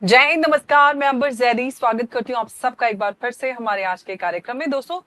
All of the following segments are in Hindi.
जय हिंद, नमस्कार। मैं अंबर जैदी स्वागत करती हूँ आप सबका एक बार फिर से हमारे आज के कार्यक्रम में। दोस्तों,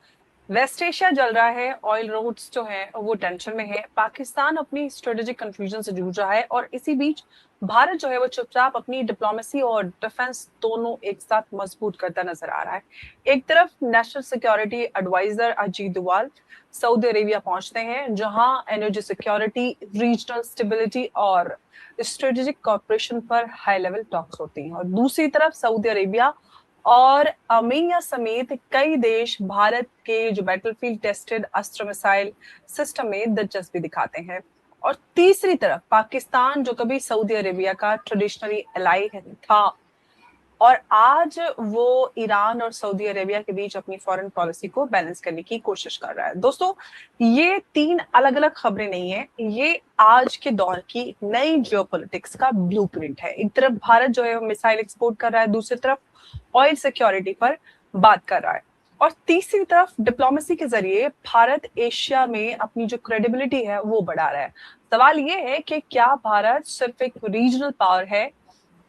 वेस्ट एशिया जल रहा है, ऑयल रोड्स जो है वो टेंशन में है, पाकिस्तान अपनी स्ट्रेटेजिक कंफ्यूजन से जूझ रहा है और इसी बीच भारत जो है वो चुपचाप अपनी डिप्लोमेसी और डिफेंस दोनों एक साथ मजबूत करता नजर आ रहा है। एक तरफ national security adviser Ajit Doval Saudi Arabia पहुंचते हैं, जहां एनर्जी सिक्योरिटी, रीजनल स्टेबिलिटी और स्ट्रेटेजिक कॉर्पोरेशन पर हाई लेवल टॉक्स होती हैं। और दूसरी तरफ सऊदी अरेबिया और आर्मेनिया समेत कई देश भारत के जो बैटलफील्ड टेस्टेड अस्त्र मिसाइल सिस्टम में दिलचस्पी दिखाते हैं। और तीसरी तरफ पाकिस्तान, जो कभी सऊदी अरेबिया का ट्रेडिशनली एलाई था और आज वो ईरान और सऊदी अरेबिया के बीच अपनी फॉरेन पॉलिसी को बैलेंस करने की कोशिश कर रहा है। दोस्तों, ये तीन अलग अलग खबरें नहीं है, ये आज के दौर की नई जियोपॉलिटिक्स का ब्लूप्रिंट है। एक तरफ भारत जो है मिसाइल एक्सपोर्ट कर रहा है, दूसरी तरफ ऑयल सिक्योरिटी पर बात कर रहा है और तीसरी तरफ डिप्लोमेसी के जरिए भारत एशिया में अपनी जो क्रेडिबिलिटी है वो बढ़ा रहा है। सवाल ये है कि क्या भारत सिर्फ एक रीजनल पावर है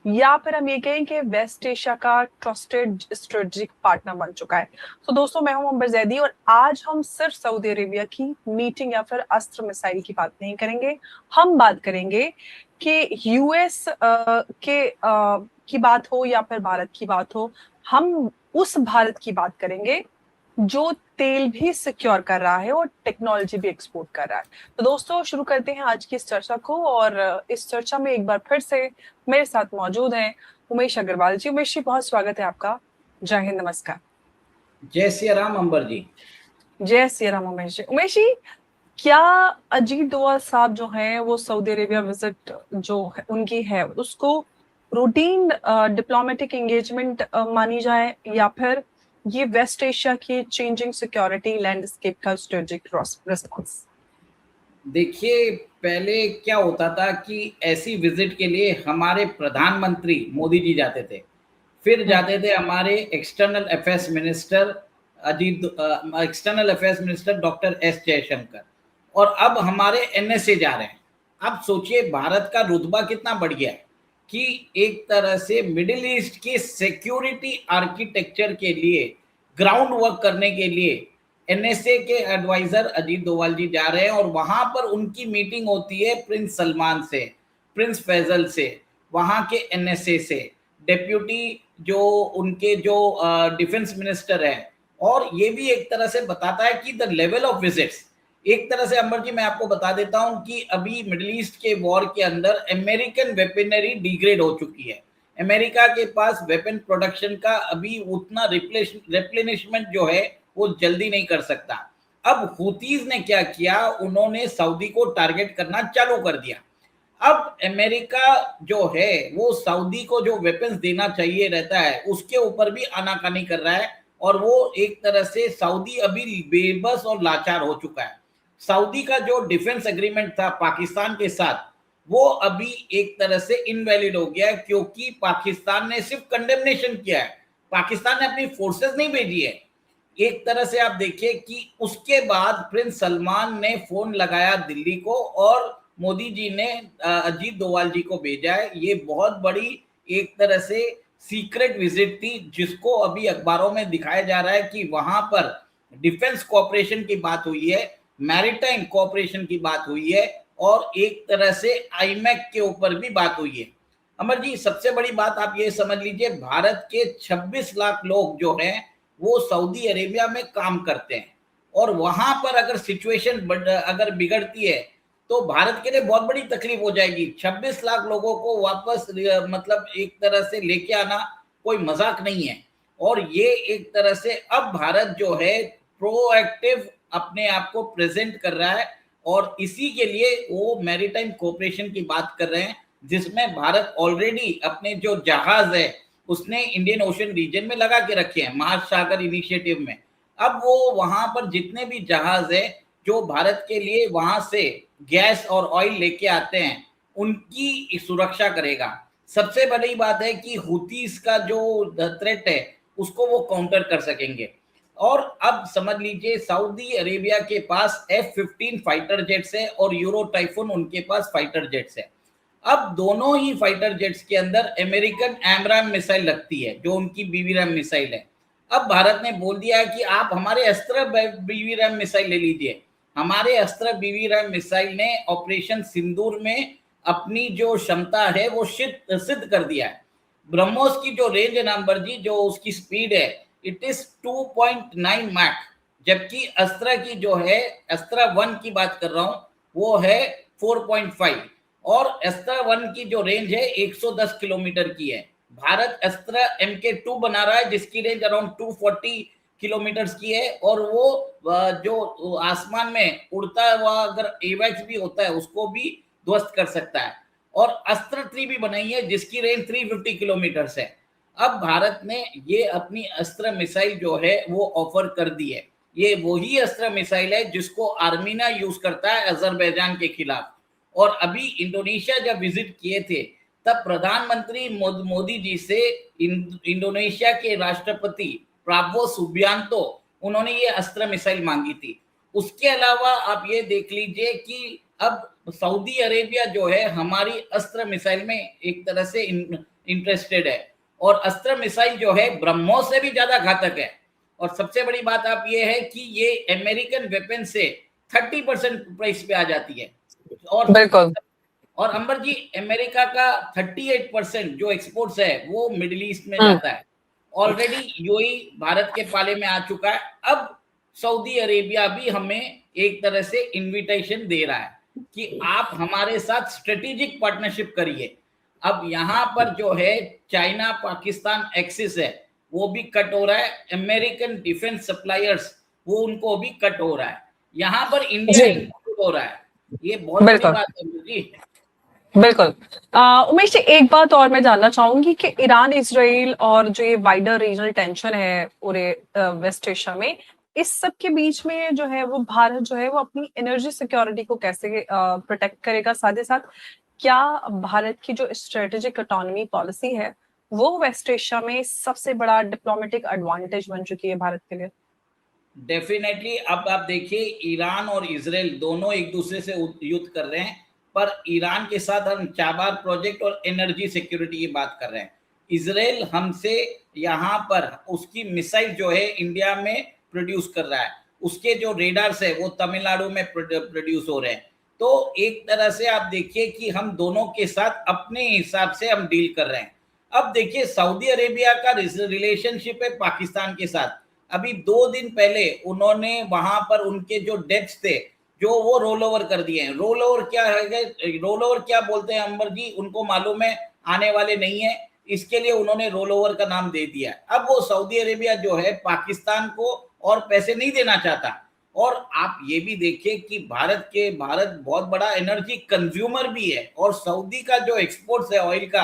या फिर हम ये कहें कि वेस्ट एशिया का ट्रस्टेड स्ट्रेटेजिक पार्टनर बन चुका है। तो दोस्तों, मैं हूं अंबर जैदी और आज हम सिर्फ सऊदी अरेबिया की मीटिंग या फिर अस्त्र मिसाइल की बात नहीं करेंगे। हम बात करेंगे कि यूएस की बात हो या फिर भारत की बात हो, हम उस भारत की बात करेंगे जो तेल भी सिक्योर कर रहा है और टेक्नोलॉजी भी एक्सपोर्ट कर रहा है। तो दोस्तों, शुरू करते हैं आज की इस चर्चा को और इस चर्चा में एक बार फिर से मेरे साथ मौजूद हैं उमेश अग्रवाल जी। उमेश जी, बहुत स्वागत है आपका। जय हिंद, नमस्कार। जय सिया राम अंबर जी। जय श्री राम उमेश जी। उमेश जी, क्या अजीत डोवाल साहब जो हैं वो सऊदी अरेबिया विजिट जो उनकी है उसको रूटीन डिप्लोमेटिक एंगेजमेंट मानी जाए या फिर ये वेस्ट एशिया की चेंजिंग सिक्योरिटी लैंडस्केप का स्ट्रेटेजिक रिस्पॉन्स? देखिए, पहले क्या होता था कि ऐसी विजिट के लिए हमारे प्रधानमंत्री मोदी जी जाते थे, फिर जाते थे हमारे external affairs minister doctor S Jaishankar, और अब हमारे एनएसए जा रहे हैं। अब सोचिए भारत का रुतबा कितना बढ़ गया है कि एक तरह से मिडिल ईस्ट की सिक्योरिटी आर्किटेक्चर के लिए, ग्राउंड वर्क करने के लिए एनएसए के एडवाइजर अजीत डोवाल जी जा रहे हैं, और वहां पर उनकी मीटिंग होती है प्रिंस सलमान से, प्रिंस फैजल से, वहां के एनएसए से, डेप्यूटी जो उनके जो डिफेंस मिनिस्टर है। और ये भी एक तरह से बताता है कि द लेवल ऑफ विजिट्स, एक तरह से अंबर जी मैं आपको बता देता हूं कि अभी मिडिल ईस्ट के वॉर के अंदर अमेरिकन वेपनरी डिग्रेड हो चुकी है। अमेरिका के पास वेपन प्रोडक्शन का अभी उतना रिप्लेनिशमेंट जो है वो जल्दी नहीं कर सकता। अब हुतीज ने क्या किया, उन्होंने सऊदी को टारगेट करना चालू कर दिया। अब अमेरिका जो है वो सऊदी को जो वेपन्स देना चाहिए रहता है उसके ऊपर भी आनाकानी कर रहा है, और वो एक तरह से सऊदी अभी बेबस और लाचार हो चुका है। सऊदी का जो डिफेंस एग्रीमेंट था पाकिस्तान के साथ, वो अभी एक तरह से इनवैलिड हो गया है, क्योंकि पाकिस्तान ने सिर्फ कंडेमनेशन किया है, पाकिस्तान ने अपनी फोर्सेस नहीं भेजी है। एक तरह से आप देखिए कि उसके बाद प्रिंस सलमान ने फोन लगाया दिल्ली को, और मोदी जी ने अजीत डोवाल जी को भेजा है। ये बहुत बड़ी एक तरह से सीक्रेट विजिट थी, जिसको अभी अखबारों में दिखाया जा रहा है कि वहां पर डिफेंस कोऑपरेशन की बात हुई है, मैरीटाइम कोऑपरेशन की बात हुई है, और एक तरह से आईमैक के ऊपर भी बात हुई है। अमर जी, सबसे बड़ी बात आप ये समझ लीजिए, भारत के 26 लाख लोग जो हैं वो सऊदी अरेबिया में काम करते हैं, और वहां पर अगर सिचुएशन अगर बिगड़ती है तो भारत के लिए बहुत बड़ी तकलीफ हो जाएगी। 26 लाख लोगों को वापस मतलब एक तरह से लेके आना कोई मजाक नहीं है। और ये एक तरह से अब भारत जो है प्रोएक्टिव अपने आप को प्रेजेंट कर रहा है, और इसी के लिए वो मैरीटाइम कोऑपरेशन की बात कर रहे हैं, जिसमें भारत ऑलरेडी अपने जो जहाज है उसने इंडियन ओशन रीजन में लगा के रखे हैं, महासागर इनिशिएटिव में। अब वो वहां पर जितने भी जहाज है जो भारत के लिए वहां से गैस और ऑयल लेके आते हैं, उनकी सुरक्षा करेगा। सबसे बड़ी बात है कि हुतीस का जो थ्रेट है उसको वो काउंटर कर सकेंगे। और अब समझ लीजिए, सऊदी अरेबिया के पास F-15 फाइटर जेट्स है और यूरो टाइफून उनके पास फाइटर जेट्स है। अब दोनों ही फाइटर जेट्स के अंदर अमेरिकन एमराम मिसाइल लगती है, जो उनकी बीवीरैम मिसाइल है। अब भारत ने बोल दिया है कि आप हमारे अस्त्र बीवीरैम मिसाइल ले लीजिए। हमारे अस्त्र बीवीरैम मिसाइल ने ऑपरेशन सिंदूर में अपनी जो क्षमता है वो सिद्ध कर दिया है। ब्रह्मोस की जो रेंज है नंबर जी, जो उसकी स्पीड है, इट इज 2.9 मैक, जबकि अस्त्र की जो है, अस्त्र 1 की बात कर रहा हूं, वो है 4.5, और अस्त्र 1 की जो रेंज है 110 किलोमीटर की है। भारत अस्त्र MK2 बना रहा है जिसकी रेंज अराउंड 240 किलोमीटर की है, और वो जो आसमान में उड़ता हुआ अगर एवैक्स भी होता है उसको भी ध्वस्त कर सकता है। और अस्त्र 3 भी बनाई है जिसकी रेंज 350 किलोमीटर है। अब भारत ने ये अपनी अस्त्र मिसाइल जो है वो ऑफर कर दी है। ये वही अस्त्र मिसाइल है जिसको आर्मीना यूज करता है अजरबैजान के खिलाफ। और अभी इंडोनेशिया जब विजिट किए थे तब प्रधानमंत्री मोदी जी से इंडोनेशिया के राष्ट्रपति प्राबो सुबियांतो, उन्होंने ये अस्त्र मिसाइल मांगी थी। उसके अलावा आप ये देख लीजिए कि अब सऊदी अरेबिया जो है हमारी अस्त्र मिसाइल में एक तरह से इंटरेस्टेड है, और अस्त्र मिसाइल जो है ब्रह्मोस से भी ज्यादा घातक है। और सबसे बड़ी बात आप ये है कि ये अमेरिकन वेपन से 30% प्राइस पे आ जाती है। बिल्कुल। और अंबर जी, अमेरिका का 38% जो एक्सपोर्ट्स है वो मिडिल ईस्ट में हम्म। जाता है। ऑलरेडी यूएई भारत के पाले में आ चुका है। अब सऊदी अरेबिया भी हमें एक तरह से इनविटेशन दे रहा है कि आप हमारे साथ स्ट्रेटेजिक पार्टनरशिप करिए। अब यहाँ पर जो है चाइना पाकिस्तान एक्सिस है वो भी कट हो रहा है। अमेरिकन डिफेंस सप्लायर्स वो उनको भी कट हो रहा है। यहाँ पर इंडिया जी। इंक्लूड हो रहा है। ये बहुत बड़ी बिल्कुल। बात है जी। बिल्कुल। उमेश जी, एक बात और मैं जानना चाहूंगी कि ईरान इसराइल और जो ये वाइडर रीजनल टेंशन है पूरे वेस्ट एशिया में, इस सब के बीच में जो है वो भारत जो है वो अपनी एनर्जी सिक्योरिटी को कैसे प्रोटेक्ट करेगा? साथ ही साथ क्या भारत की जो स्ट्रेटेजिक ऑटोनॉमी पॉलिसी है वो वेस्ट एशिया में सबसे बड़ा डिप्लोमेटिक एडवांटेज बन चुकी है भारत के लिए? डेफिनेटली। अब आप देखिए, ईरान और इजराइल दोनों एक दूसरे से युद्ध कर रहे हैं, पर ईरान के साथ हम चाबार प्रोजेक्ट और एनर्जी सिक्योरिटी की बात कर रहे हैं। इजराइल हमसे यहाँ पर उसकी मिसाइल जो है इंडिया में प्रोड्यूस कर रहा है, उसके जो रेडार्स है वो तमिलनाडु में प्रोड्यूस हो रहे हैं। तो एक तरह से आप देखिए कि हम दोनों के साथ अपने हिसाब से हम डील कर रहे हैं। अब देखिए, सऊदी अरेबिया का रिलेशनशिप है पाकिस्तान के साथ। अभी 2 दिन पहले उन्होंने वहां पर उनके जो डेप्स थे जो वो रोल ओवर कर दिए हैं। रोल ओवर क्या है, रोल ओवर क्या बोलते हैं अंबर जी, उनको मालूम है, आने वाले नहीं है, इसके लिए उन्होंने रोल ओवर का नाम दे दिया। अब वो सऊदी अरेबिया जो है पाकिस्तान को और पैसे नहीं देना चाहता। और आप ये भी देखिए कि भारत बहुत बड़ा एनर्जी कंज्यूमर भी है, और सऊदी का जो एक्सपोर्ट्स है ऑयल का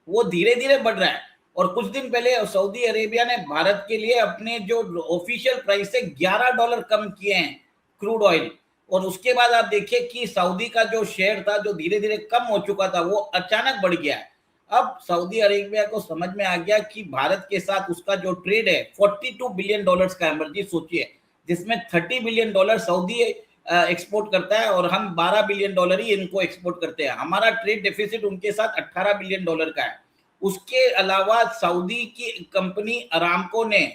वो धीरे धीरे बढ़ रहा है। और कुछ दिन पहले सऊदी अरेबिया ने भारत के लिए अपने जो ऑफिशियल प्राइस से $11 कम किए हैं क्रूड ऑयल। और उसके बाद आप देखिए कि सऊदी का जो शेयर था जो धीरे धीरे कम हो चुका था वो अचानक बढ़ गया है। अब सऊदी अरेबिया को समझ में आ गया कि भारत के साथ उसका जो ट्रेड है $42 बिलियन का एमर्जी सोचिए, जिसमें $30 बिलियन सऊदी एक्सपोर्ट करता है और हम $12 बिलियन ही इनको एक्सपोर्ट करते हैं। हमारा ट्रेड डेफिसिट उनके साथ $18 बिलियन का है। उसके अलावा सऊदी की कंपनी अरामको ने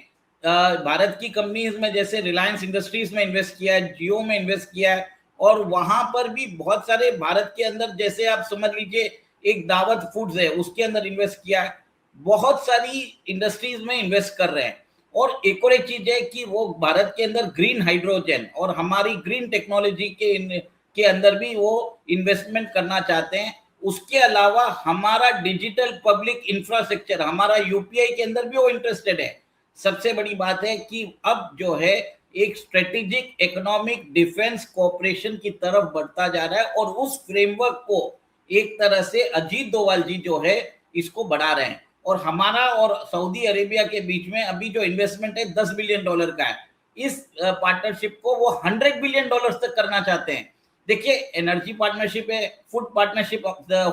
भारत की कंपनीज में जैसे रिलायंस इंडस्ट्रीज में इन्वेस्ट किया है, जियो में इन्वेस्ट किया है, और वहां पर भी बहुत सारे भारत के अंदर, जैसे आप समझ लीजिए एक दावत फूड्स है उसके अंदर इन्वेस्ट किया है। बहुत सारी इंडस्ट्रीज में इन्वेस्ट कर रहे हैं। और एक और एक चीज है कि वो भारत के अंदर ग्रीन हाइड्रोजन और हमारी ग्रीन टेक्नोलॉजी के अंदर भी वो इन्वेस्टमेंट करना चाहते हैं। उसके अलावा हमारा डिजिटल पब्लिक इंफ्रास्ट्रक्चर, हमारा यूपीआई के अंदर भी वो इंटरेस्टेड है। सबसे बड़ी बात है कि अब जो है एक स्ट्रेटेजिक इकोनॉमिक डिफेंस कोऑपरेशन की तरफ बढ़ता जा रहा है, और उस फ्रेमवर्क को एक तरह से अजीत डोभाल जी जो है इसको बढ़ा रहे हैं। और हमारा और सऊदी अरेबिया के बीच में अभी जो इन्वेस्टमेंट है $10 बिलियन का है। इस पार्टनरशिप को वो $100 बिलियन तक करना चाहते हैं। देखिए, एनर्जी पार्टनरशिप है, फूड पार्टनरशिप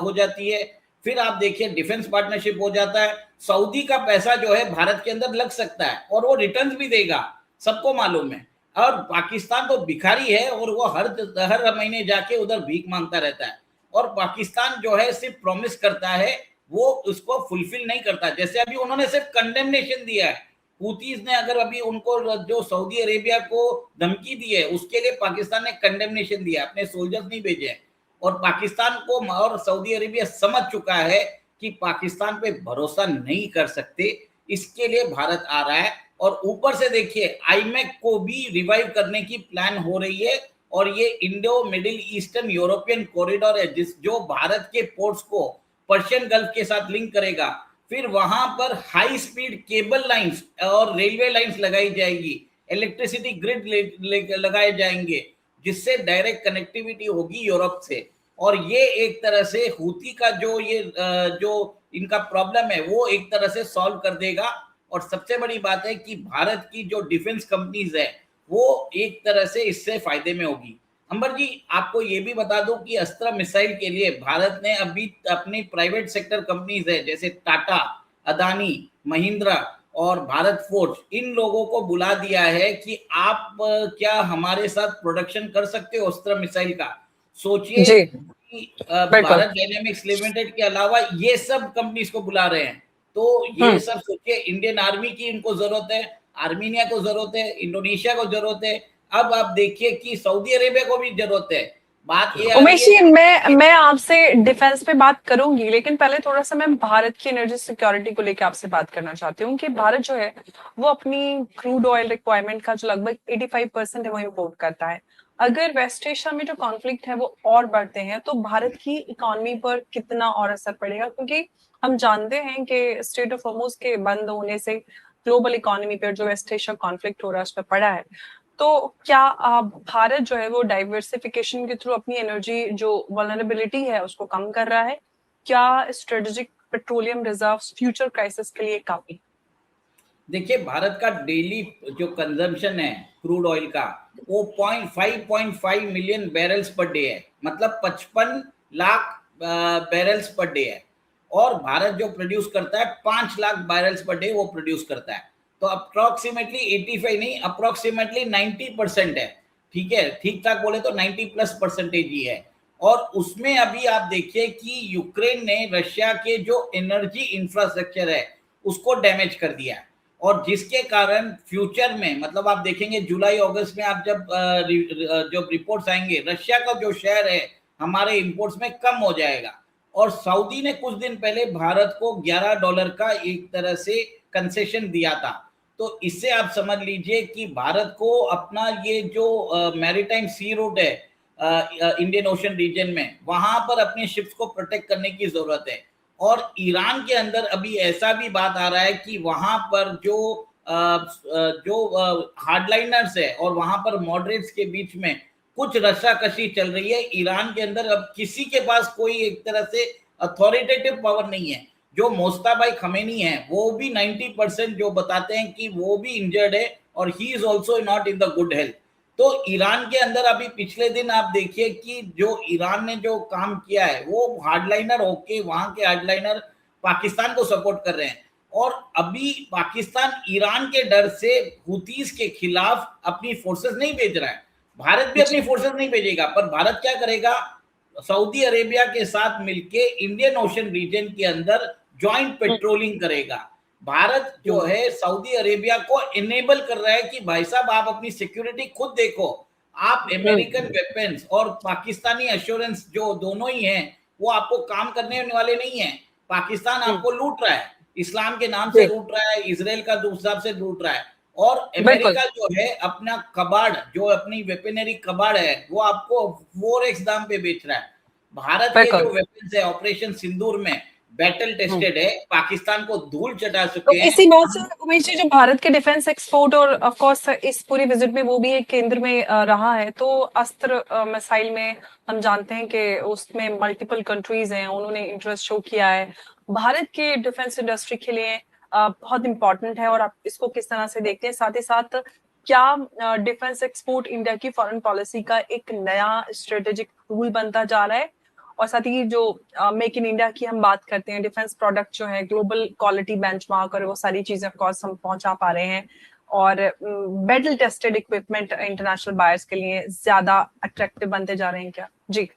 हो जाती है, फिर आप देखिए डिफेंस पार्टनरशिप हो जाता है। सऊदी का पैसा जो है भारत के अंदर लग सकता है और वो रिटर्न्स भी देगा, सबको मालूम है। और पाकिस्तान तो भिखारी है और वो हर महीने जाके उधर भीख मांगता रहता है। और पाकिस्तान जो है सिर्फ प्रॉमिस करता है, वो उसको फुलफिल नहीं करता। जैसे अभी उन्होंने सिर्फ कंडेमनेशन दिया है, हूतीज ने अगर अभी उनको जो सऊदी अरेबिया को धमकी दी है उसके लिए पाकिस्तान ने कंडेमनेशन दिया, अपने सोल्जर्स नहीं भेजे हैं। और पाकिस्तान को और सऊदी अरेबिया समझ चुका है कि पाकिस्तान पे भरोसा नहीं कर सकते, इसके लिए भारत आ रहा है। और ऊपर से देखिए आईमेक को भी रिवाइव करने की प्लान हो रही है, और ये Indo middle eastern European corridor है जो भारत के पोर्ट्स को पर्शियन गल्फ के साथ लिंक करेगा। फिर वहां पर हाई स्पीड केबल लाइंस और रेलवे लाइंस लगाई जाएगी, इलेक्ट्रिसिटी ग्रिड लगाए जाएंगे, जिससे डायरेक्ट कनेक्टिविटी होगी यूरोप से। और ये एक तरह से हूती का जो इनका प्रॉब्लम है वो एक तरह से सॉल्व कर देगा। और सबसे बड़ी बात है कि भारत की जो डिफेंस कंपनीज है वो एक तरह से इससे फायदे में होगी। अंबर जी, आपको ये भी बता दूं कि अस्त्र मिसाइल के लिए भारत ने अभी अपनी प्राइवेट सेक्टर कंपनीज है जैसे टाटा, अदानी, महिंद्रा और भारत फोर्ज, इन लोगों को बुला दिया है कि आप क्या हमारे साथ प्रोडक्शन कर सकते हो अस्त्र मिसाइल का। सोचिए कि भारत डायनेमिक्स लिमिटेड के अलावा ये सब कंपनीज को बुला रहे हैं। तो ये सब सोचिए, इंडियन आर्मी की इनको जरूरत है, आर्मीनिया को जरूरत है, इंडोनेशिया को जरूरत है, अब आप देखिए कि सऊदी अरेबिया को भी जरूरत है। बात ये उमेश जी, मैं आपसे डिफेंस पे बात करूंगी, लेकिन पहले थोड़ा सा मैं भारत की एनर्जी सिक्योरिटी को लेकर आपसे बात करना चाहती हूँ कि भारत जो है वो अपनी क्रूड ऑयल रिक्वायरमेंट का जो लगभग 85% है वो इम्पोर्ट करता है। अगर वेस्ट एशिया में जो कॉन्फ्लिक्ट है वो और बढ़ते हैं तो भारत की इकोनॉमी पर कितना और असर पड़ेगा, क्योंकि हम जानते हैं कि स्ट्रेट ऑफ हॉर्मुज के बंद होने से ग्लोबल इकोनॉमी पर जो वेस्ट एशिया कॉन्फ्लिक्ट हो रहा है उस पर पड़ा है। तो क्या भारत जो है वो डाइवर्सिफिकेशन के थ्रू अपनी एनर्जी जो वल्नरेबिलिटी है उसको कम कर रहा है? क्या strategic petroleum reserves future crisis के लिए काफी? देखिए, भारत का डेली जो कंजम्पशन है क्रूड ऑयल का वो 5.5 मिलियन बैरल्स पर डे है, मतलब 55 लाख बैरल्स पर डे है। और भारत जो प्रोड्यूस करता है 5 लाख बैरल्स पर डे वो प्रोड्यूस करता है। तो अप्रोक्सीमेटली 85 नहीं, अप्रोक्सीमेटली 90% है। ठीक है, ठीक ठाक बोले तो 90+% ही है। और उसमें अभी आप देखिए कि यूक्रेन ने रशिया के जो एनर्जी इंफ्रास्ट्रक्चर है उसको डैमेज कर दिया है। और जिसके कारण फ्यूचर में, मतलब आप देखेंगे जुलाई अगस्त में आप जब रिपोर्ट्स आएंगे, रशिया का जो शेयर है हमारे इंपोर्ट्स में कम हो जाएगा। और सऊदी ने कुछ दिन पहले भारत को $11 का एक तरह से कंसेशन दिया था। तो इससे आप समझ लीजिए कि भारत को अपना ये जो मैरीटाइम सी रूट है इंडियन ओशन रीजन में, वहां पर अपनी शिप्स को प्रोटेक्ट करने की जरूरत है। और ईरान के अंदर अभी ऐसा भी बात आ रहा है कि वहां पर जो हार्डलाइनर्स है और वहां पर मॉडरेट्स के बीच में कुछ रस्साकशी चल रही है। ईरान के अंदर अब किसी के पास कोई एक तरह से अथॉरिटेटिव पावर नहीं है। जो मोस्ताबाई खमेनी है वो भी 90% जो बताते हैं कि वो भी इंजर्ड है और he is also not in the good health. तो ईरान के अंदर अभी पिछले दिन आप देखिए कि जो ईरान ने जो काम किया है वो हार्डलाइनर होके वहां के हार्डलाइनर पाकिस्तान को सपोर्ट कर रहे हैं। और अभी पाकिस्तान ईरान के डर से हुतीस के खिलाफ अपनी फोर्सेस नहीं भेज रहा है। भारत भी अपनी फोर्सेस नहीं भेजेगा, पर भारत क्या करेगा, सऊदी अरेबिया के साथ मिलके इंडियन ओशन रीजन के अंदर ज्वाइंट पेट्रोलिंग करेगा। भारत जो है सऊदी अरेबिया को इनेबल कर रहा है कि भाई साहब आप अपनी सिक्योरिटी खुद देखो। आप अमेरिकन वेपन्स और पाकिस्तानी एश्योरेंस जो दोनों ही हैं वो आपको काम करने वाले नहीं है। पाकिस्तान आपको लूट रहा है, इस्लाम के नाम से लूट रहा है, इसराइल का दूसरा से लूट रहा है। और अमेरिका जो है अपना कबाड़, जो अपनी वेपनरी कबाड़ है, वो आपको 4x दाम पे बेच रहा है। भारत के जो वेपन्स है ऑपरेशन सिंदूर में बैटल टेस्टेड है, पाकिस्तान को धूल चटा चुके हैं। इसी बात से उमेश जी, जो भारत के डिफेंस एक्सपोर्ट और ऑफ कोर्स इस पूरी विजिट में वो भी एक केंद्र में रहा है, तो अस्त्र मिसाइल में हम जानते हैं कि उसमें मल्टीपल कंट्रीज हैं, उन्होंने इंटरेस्ट शो किया है। भारत के डिफेंस इंडस्ट्री के लिए बहुत इंपॉर्टेंट है, और आप इसको किस तरह से देखते हैं? साथ ही साथ क्या डिफेंस एक्सपोर्ट इंडिया की फॉरेन पॉलिसी का एक नया स्ट्रेटेजिक टूल बनता जा रहा है? और साथ ही जो मेक इन इंडिया की हम बात करते हैं, डिफेंस प्रोडक्ट जो है ग्लोबल क्वालिटी बेंचमार्क और वो सारी चीजें ऑफ कोर्स हम पहुंचा पा रहे हैं, और battle tested equipment international buyers के लिए ज्यादा अट्रैक्टिव बनते जा रहे हैं क्या? जी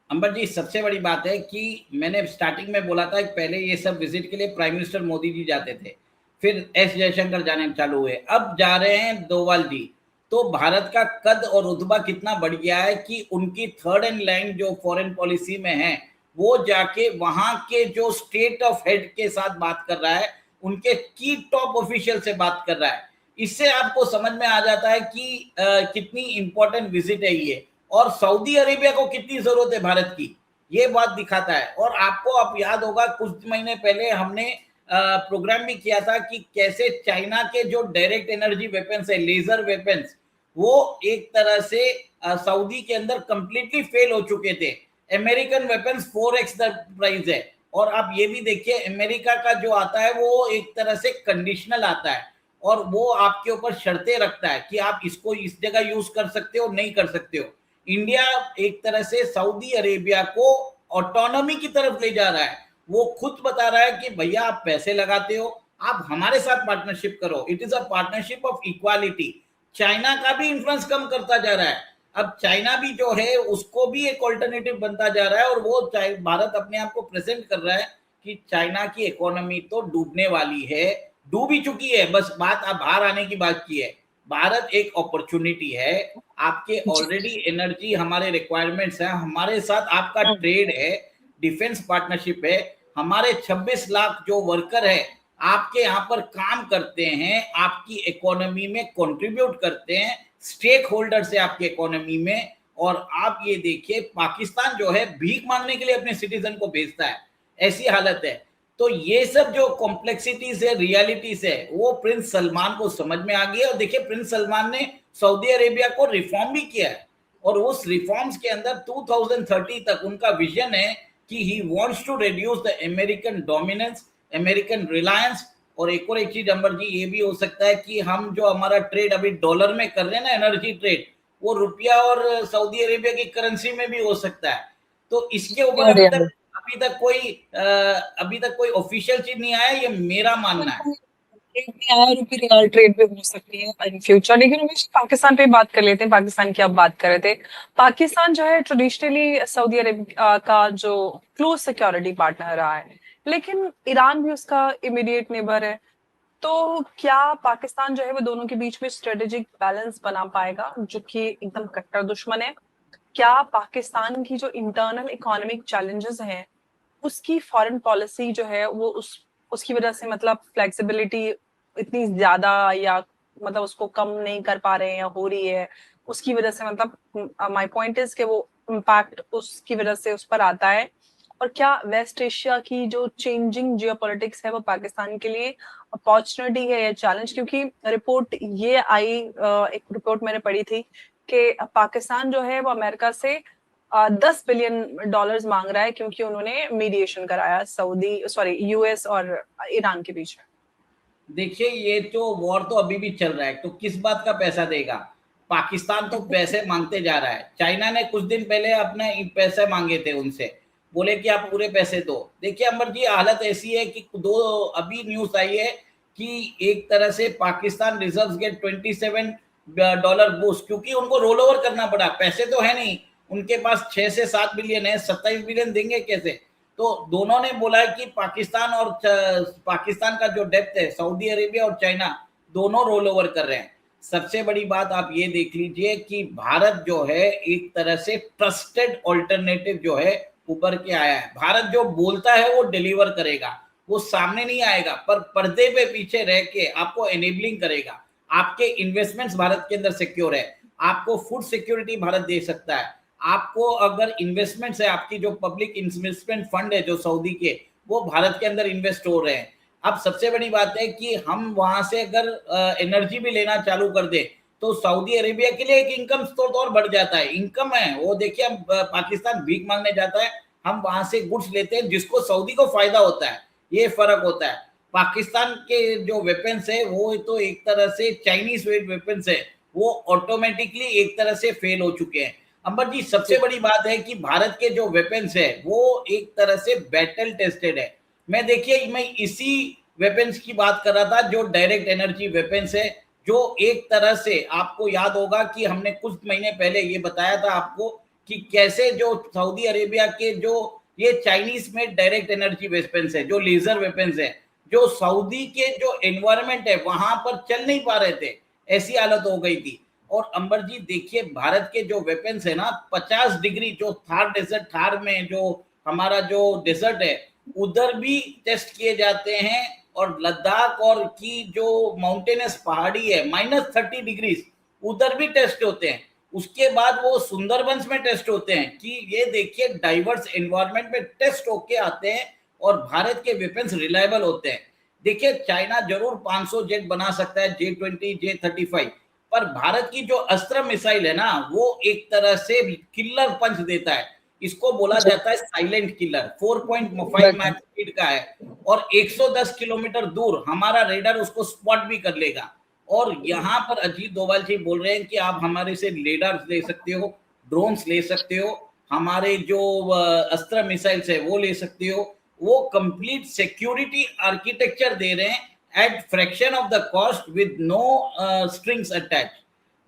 अंबर जी, सबसे बड़ी बात है कि मैंने स्टार्टिंग में बोला था कि पहले ये सब विजिट के लिए प्राइम मिनिस्टर मोदी जी जाते थे, फिर एस जयशंकर जाने चालू हुए, अब जा रहे हैं डोवाल जी। तो भारत का कद और रुतबा कितना बढ़ गया है कि उनकी थर्ड इन लाइन जो फॉरेन पॉलिसी में है, वो जाके वहां के जो स्टेट ऑफ हेड के साथ बात कर रहा है, उनके की टॉप ऑफिशियल से बात कर रहा है। इससे आपको समझ में आ जाता है कि कितनी इंपॉर्टेंट विजिट है ये, और सऊदी अरेबिया को कितनी जरूरत है भारत की, ये बात दिखाता है। और आपको अब याद होगा कुछ महीने पहले हमने प्रोग्राम भी किया था कि कैसे चाइना के जो डायरेक्ट एनर्जी वेपन्स है, लेजर वेपन्स, वो एक तरह से सऊदी के अंदर कंप्लीटली फेल हो चुके थे। American weapons 4x the price है। और आप ये भी देखिए, अमेरिका का जो आता है वो एक तरह से कंडीशनल आता है, और वो आपके ऊपर शर्तें रखता है कि आप इसको इस जगह यूज कर सकते हो, नहीं कर सकते हो। इंडिया एक तरह से सऊदी अरेबिया को ऑटोनॉमी की तरफ ले जा रहा है। वो खुद बता रहा है कि भैया आप पैसे लगाते हो, आप हमारे साथ पार्टनरशिप करो, it is a partnership of equality. China का भी इन्फ्लुएंस कम करता जा रहा है। अब चाइना भी जो है उसको भी एक ऑल्टरनेटिव बनता जा रहा है, और वो भारत अपने आप को प्रेजेंट कर रहा है कि चाइना की इकोनॉमी तो डूबने वाली है, डूब ही चुकी है, बस बात अब बाहर आने की बात की है। भारत एक अपॉर्चुनिटी है, आपके ऑलरेडी एनर्जी हमारे रिक्वायरमेंट्स है, हमारे साथ आपका ट्रेड है, डिफेंस पार्टनरशिप है, हमारे 26 लाख जो वर्कर है आपके यहाँ पर काम करते हैं, आपकी इकोनॉमी में कंट्रीब्यूट करते हैं, स्टेक होल्डर्स है आपकी इकोनॉमी में। और आप ये देखिए, पाकिस्तान जो है भीख मांगने के लिए अपने सिटीजन को भेजता है, ऐसी हालत है। तो ये सब जो कॉम्प्लेक्सिटीज है, रियलिटीज है, वो प्रिंस सलमान को समझ में आ गई है। और देखिए, प्रिंस सलमान ने सऊदी अरेबिया को रिफॉर्म भी किया है, और उस रिफॉर्म्स के अंदर 2030 तक उनका विजन है कि he wants to reduce the American dominance, American reliance. और एक चीज अंबर जी, ये भी हो सकता है कि हम जो हमारा ट्रेड अभी डॉलर में कर रहे हैं ना, एनर्जी ट्रेड, वो रुपया और सऊदी अरेबिया की करेंसी में भी हो सकता है। तो इसके ऊपर अभी तक कोई ऑफिशियल चीज नहीं आया, ये मेरा मानना है। ट्रेड में आया, रुपी रियाल ट्रेड भी हो सकती है इन फ्यूचर। लेकिन उमेश, पाकिस्तान पे बात कर लेते हैं। पाकिस्तान की आप बात कर रहे थे। पाकिस्तान जो है ट्रेडिशनली सऊदी अरेबिया का जो क्लोज सिक्योरिटी पार्टनर रहा है, लेकिन ईरान भी उसका इमीडिएट नेबर है। तो क्या पाकिस्तान जो है वो दोनों के बीच में स्ट्रेटेजिक बैलेंस बना पाएगा, जो कि एकदम कट्टर दुश्मन है? क्या पाकिस्तान की जो इंटरनल इकोनॉमिक चैलेंजेस हैं, उसकी फॉरेन पॉलिसी जो है वो उसकी वजह से मतलब फ्लेक्सिबिलिटी इतनी ज्यादा, या मतलब उसको कम नहीं कर पा रहे हैं, या हो रही है उसकी वजह से, मतलब माय पॉइंट इज कि वो इम्पैक्ट उसकी वजह से उस पर आता है? और क्या वेस्ट एशिया की जो चेंजिंग जियोपॉलिटिक्स है वो पाकिस्तान के लिए अपॉर्चुनिटी है या चैलेंज? क्योंकि रिपोर्ट ये आई, एक रिपोर्ट मैंने पढ़ी थी कि पाकिस्तान जो है वो अमेरिका से $10 बिलियन मांग रहा है, क्योंकि उन्होंने मीडिएशन कराया यूएस और ईरान के बीच में। देखिए, ये तो वॉर तो अभी भी चल रहा है, तो किस बात का पैसा देगा? पाकिस्तान तो पैसे मांगते जा रहा है। चाइना ने कुछ दिन पहले अपने पैसे मांगे थे उनसे, बोले कि आप पूरे पैसे दो। देखिए अमर जी, हालत ऐसी है कि अभी न्यूज आई है कि एक तरह से पाकिस्तान रिजर्व्स गेट $27 बूस्ट, क्योंकि उनको रोल ओवर करना पड़ा। पैसे तो है नहीं उनके पास, 6 से 7 बिलियन है, 27 बिलियन देंगे कैसे? तो दोनों ने बोला है कि पाकिस्तान का जो डेप्थ है, सऊदी अरेबिया और चाइना दोनों रोल ओवर कर रहे हैं। सबसे बड़ी बात आप ये देख लीजिए कि भारत जो है एक तरह से ट्रस्टेड ऑल्टरनेटिव जो है उभर के आया है। भारत जो बोलता है वो डिलीवर करेगा, वो सामने नहीं आएगा, पर पर्दे पे पीछे रह के आपको एनेबलिंग करेगा। आपके इन्वेस्टमेंट्स भारत के अंदर सिक्योर है, आपको फूड सिक्योरिटी भारत दे सकता है। आपको अगर इन्वेस्टमेंट्स है, आपकी जो पब्लिक इन्वेस्टमेंट फंड है जो सऊदी के, वो भारत के अंदर इन्वेस्ट हो रहे हैं। अब सबसे बड़ी बात है कि हम वहां से अगर एनर्जी भी लेना चालू कर दे तो सऊदी अरेबिया के लिए एक इनकम स्रोत और बढ़ जाता है। इनकम है वो, देखिए हम पाकिस्तान भीख मांगने जाता है, हम वहां से गुड्स लेते हैं जिसको सऊदी को फायदा होता है, ये फर्क होता है। पाकिस्तान के जो वेपन्स है वो तो एक तरह से चाइनीज वेपन्स है, वो ऑटोमेटिकली एक तरह से फेल हो चुके हैं। अंबर जी, सबसे बड़ी बात है कि भारत के जो वेपन्स है वो एक तरह से बैटल टेस्टेड है। मैं इसी वेपन्स की बात कर रहा था जो डायरेक्ट एनर्जी वेपन्स है, जो एक तरह से आपको याद होगा कि हमने कुछ महीने पहले ये बताया था आपको कि कैसे जो सऊदी अरेबिया के जो ये चाइनीज में डायरेक्ट एनर्जी वेपन्स है, जो लेजर वेपन्स है, जो सऊदी के जो एनवायरमेंट है वहां पर चल नहीं पा रहे थे, ऐसी हालत हो गई थी। और अंबर जी देखिए भारत के जो वेपन्स है ना, 50 डिग्री जो थार डेजर्ट, थार में जो हमारा जो डेजर्ट है उधर भी टेस्ट किए जाते हैं, और लद्दाख और की जो माउंटेनस पहाड़ी है -30 डिग्री उधर भी टेस्ट होते हैं। उसके बाद वो सुंदरबंस में टेस्ट होते हैं कि ये देखिए डाइवर्स एनवायरनमेंट में टेस्ट होके आते हैं, और भारत के वेपन्स रिलायबल होते हैं। देखिए चाइना जरूर 500 जेट बना सकता है, J-20, J-35, पर भारत की जो अस्त्र मिसाइल है ना वो एक तरह से किलर पंच देता है। इसको बोला जाता है साइलेंट किलर। 4.5 मैक स्पीड का है, और 110 किलोमीटर दूर हमारा रेडर उसको स्पॉट भी कर लेगा। और यहाँ पर अजीत डोभाल जी बोल रहे हैं कि आप हमारे से लेडर्स ले सकते हो, ड्रोन्स ले सकते हो, हमारे जो अस्त्र मिसाइल्स है वो ले सकते हो। वो कंप्लीट सिक्योरिटी आर्किटेक्चर दे रहे हैं at fraction of the cost with no strings attached.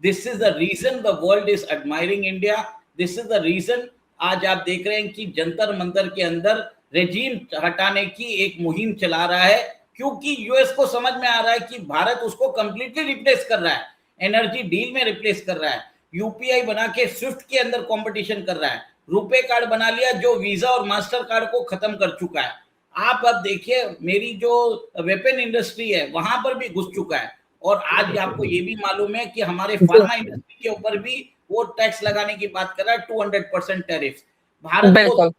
This is the reason the world is admiring India. This is the reason आज आप देख रहे हैं कि जंतर मंतर के अंदर रेजीम हटाने की एक मुहिम चला रहा है, क्योंकि यूएस को समझ में आ रहा है कि भारत उसको कंप्लीटली रिप्लेस कर रहा है, एनर्जी डील में रिप्लेस कर रहा है, यूपीआई बना के स्विफ्ट के अंदर कंपटीशन कर रहा है, रुपे कार्ड बना लिया जो वीजा और मास्टर कार्ड को खत्म कर चुका है। आप अब देखिए मेरी जो वेपन इंडस्ट्री है वहां पर भी घुस चुका है, और आज आपको ये भी मालूम है कि हमारे फार्मा इंडस्ट्री के ऊपर भी वो टैक्स लगाने की बात कर रहा है, 200% टैरिफ भारत को।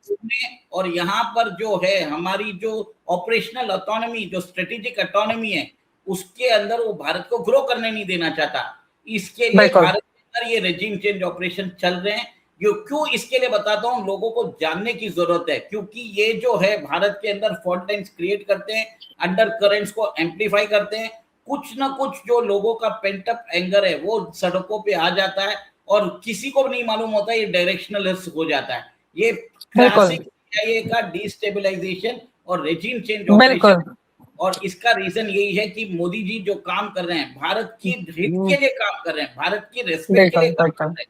और यहाँ पर जो है हमारी जो ऑपरेशनल ऑटोनॉमी, जो स्ट्रेटेजिक ऑटोनॉमी है, उसके अंदर वो भारत को ग्रो करने नहीं देना चाहता। इसके लिए भारत के अंदर ये रेजिम चेंज ऑपरेशन चल रहे हैं। क्यों इसके लिए बताता हूँ, लोगों को जानने की जरूरत है, क्योंकि ये जो है भारत के अंदर फॉल्ट लाइन्स क्रिएट करते हैं, अंडर करेंट्स को एम्पलीफाई करते हैं। कुछ ना कुछ जो लोगों का पेंट अप एंगर है वो सड़कों पे आ जाता है, और किसी को भी नहीं मालूम होता, ये डायरेक्शनल हो जाता है। ये क्लासिक CIA का डिस्टेबलाइजेशन और रेजिम चेंज ऑपरेशन। और इसका रीजन यही है कि मोदी जी जो काम कर रहे हैं भारत की हित के लिए काम कर रहे हैं, भारत की रेस्पेक्ट के लिए काम कर रहे हैं।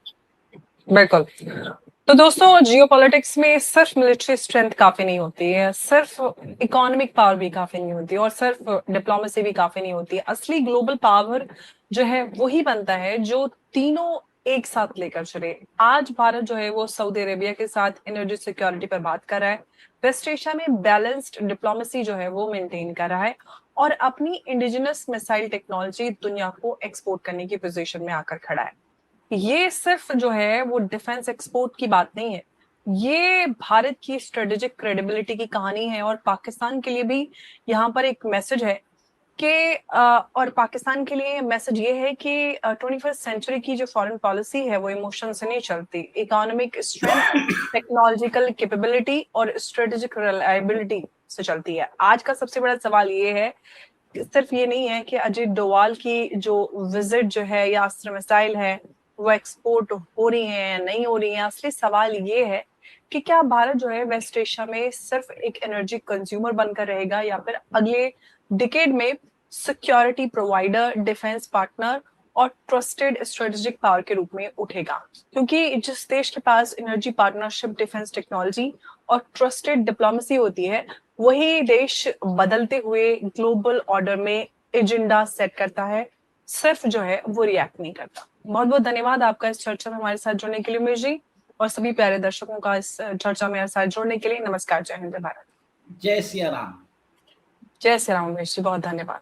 बिल्कुल। तो दोस्तों जियोपॉलिटिक्स में सिर्फ मिलिट्री स्ट्रेंथ काफी नहीं होती है, सिर्फ इकोनॉमिक पावर भी काफी नहीं होती, और सिर्फ डिप्लोमेसी भी काफी नहीं होती है। असली ग्लोबल पावर जो है वही बनता है जो तीनों एक साथ लेकर चले। आज भारत जो है वो सऊदी अरेबिया के साथ एनर्जी सिक्योरिटी पर बात कर रहा है, वेस्ट एशिया में बैलेंस्ड डिप्लोमेसी जो है वो मेंटेन कर रहा है, और अपनी इंडिजिनस मिसाइल टेक्नोलॉजी दुनिया को एक्सपोर्ट करने की पोजीशन में आकर खड़ा है। ये सिर्फ जो है वो डिफेंस एक्सपोर्ट की बात नहीं है, ये भारत की स्ट्रेटेजिक क्रेडिबिलिटी की कहानी है। और पाकिस्तान के लिए भी यहाँ पर एक मैसेज है कि और पाकिस्तान के लिए मैसेज ये है कि 21st सेंचुरी की जो फॉरेन पॉलिसी है वो इमोशन से नहीं चलती, इकोनॉमिक स्ट्रेंथ, टेक्नोलॉजिकल कैपेबिलिटी और स्ट्रेटेजिक रिलायबिलिटी से चलती है। आज का सबसे बड़ा सवाल ये है, सिर्फ ये नहीं है कि अजीत डोभाल की जो विजिट जो है या अस्त्र मिसाइल है वो एक्सपोर्ट हो रही है या नहीं हो रही है। असली सवाल ये है कि क्या भारत जो है वेस्ट एशिया में सिर्फ एक एनर्जी कंज्यूमर बनकर रहेगा, या फिर अगले डिकेड में सिक्योरिटी प्रोवाइडर, डिफेंस पार्टनर और ट्रस्टेड स्ट्रेटेजिक पावर के रूप में उठेगा। क्योंकि जिस देश के पास एनर्जी पार्टनरशिप, डिफेंस टेक्नोलॉजी और ट्रस्टेड डिप्लोमेसी होती है, वही देश बदलते हुए ग्लोबल ऑर्डर में एजेंडा सेट करता है, सिर्फ जो है वो रिएक्ट नहीं करता। बहुत बहुत धन्यवाद आपका इस चर्चा में हमारे साथ जुड़ने के लिए उमेश जी, और सभी प्यारे दर्शकों का इस चर्चा में साथ जुड़ने के लिए नमस्कार। जय हिंद, जय भारत। जय सिया राम। जय श्री राम उमेश जी, बहुत धन्यवाद।